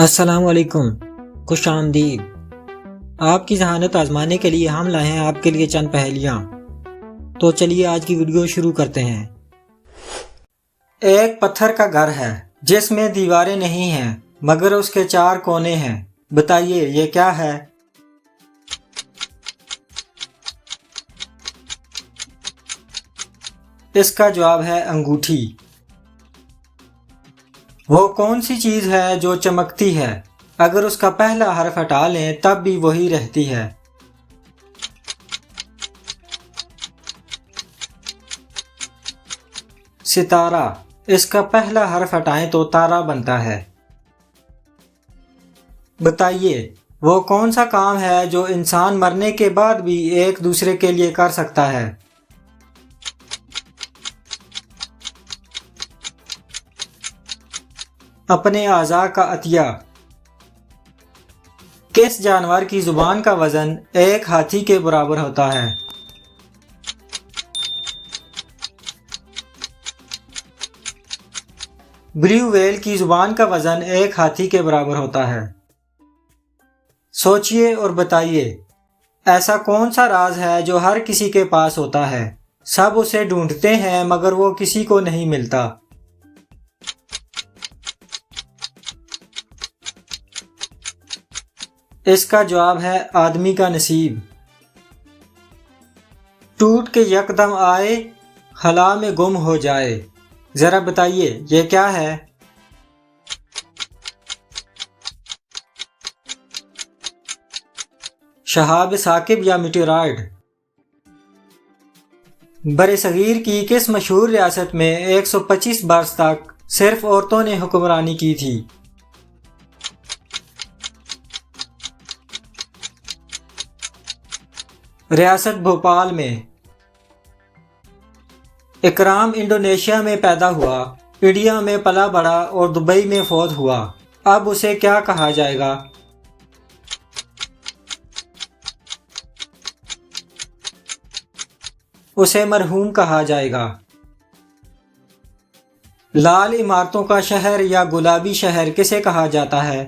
السلام علیکم، خوش آمدید۔ آپ کی ذہانت آزمانے کے لیے ہم لائے ہیں آپ کے لیے چند پہیلیاں۔ تو چلیے آج کی ویڈیو شروع کرتے ہیں۔ ایک پتھر کا گھر ہے جس میں دیواریں نہیں ہیں مگر اس کے 4 کونے ہیں، بتائیے یہ کیا ہے؟ اس کا جواب ہے انگوٹھی۔ وہ کون سی چیز ہے جو چمکتی ہے؟ اگر اس کا پہلا حرف ہٹا لیں تب بھی وہی رہتی ہے۔ ستارہ۔ اس کا پہلا حرف ہٹائیں تو تارا بنتا ہے۔ بتائیے وہ کون سا کام ہے جو انسان مرنے کے بعد بھی ایک دوسرے کے لیے کر سکتا ہے؟ اپنے اعضاء کا عطیہ۔ کس جانور کی زبان کا وزن ایک ہاتھی کے برابر ہوتا ہے؟ بلیو ویل کی زبان کا وزن ایک ہاتھی کے برابر ہوتا ہے۔ سوچئے اور بتائیے ایسا کون سا راز ہے جو ہر کسی کے پاس ہوتا ہے، سب اسے ڈھونڈتے ہیں مگر وہ کسی کو نہیں ملتا؟ اس کا جواب ہے آدمی کا نصیب۔ ٹوٹ کے یکدم آئے، خلا میں گم ہو جائے، ذرا بتائیے یہ کیا ہے؟ شہاب ثاقب یا میٹیورائڈ۔ برصغیر کی کس مشہور ریاست میں 125 برس تک صرف عورتوں نے حکمرانی کی تھی؟ ریاست بھوپال میں۔ اکرام انڈونیشیا میں پیدا ہوا، انڈیا میں پلا بڑھا اور دبئی میں فوت ہوا، اب اسے کیا کہا جائے گا؟ اسے مرحوم کہا جائے گا۔ لال عمارتوں کا شہر یا گلابی شہر کسے کہا جاتا ہے؟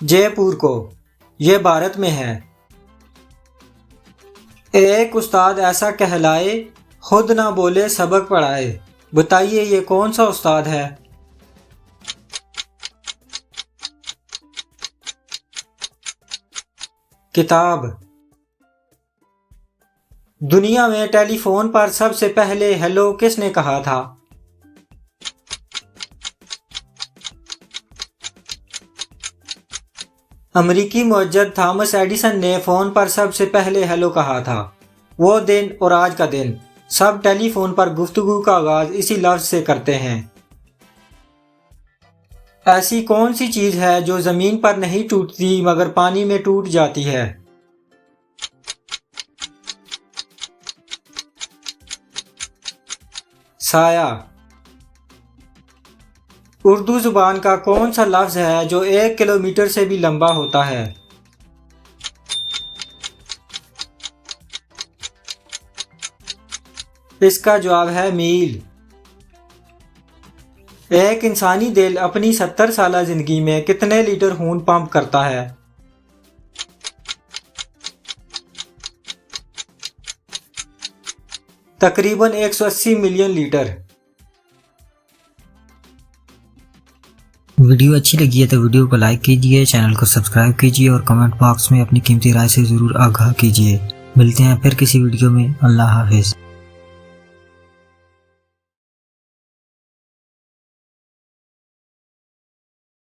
جے پور کو، یہ بھارت میں ہے۔ ایک استاد ایسا کہلائے، خود نہ بولے سبق پڑھائے، بتائیے یہ کون سا استاد ہے؟ کتاب۔ دنیا میں ٹیلی فون پر سب سے پہلے ہیلو کس نے کہا تھا؟ امریکی معجزہ تھامس ایڈیسن نے فون پر سب سے پہلے ہیلو کہا تھا۔ وہ دن اور آج کا دن، سب ٹیلی فون پر گفتگو کا آغاز اسی لفظ سے کرتے ہیں۔ ایسی کون سی چیز ہے جو زمین پر نہیں ٹوٹتی مگر پانی میں ٹوٹ جاتی ہے؟ سایہ۔ اردو زبان کا کون سا لفظ ہے جو 1 کلومیٹر سے بھی لمبا ہوتا ہے؟ اس کا جواب ہے میل۔ ایک انسانی دل اپنی 70 سالہ زندگی میں کتنے لیٹر خون پمپ کرتا ہے؟ تقریباً 180 ملین لیٹر۔ ویڈیو اچھی لگی ہے تو ویڈیو کو لائک کیجئے، چینل کو سبسکرائب کیجئے اور کمنٹ باکس میں اپنی قیمتی رائے سے ضرور آگاہ کیجئے۔ ملتے ہیں پھر کسی ویڈیو میں۔ اللہ حافظ۔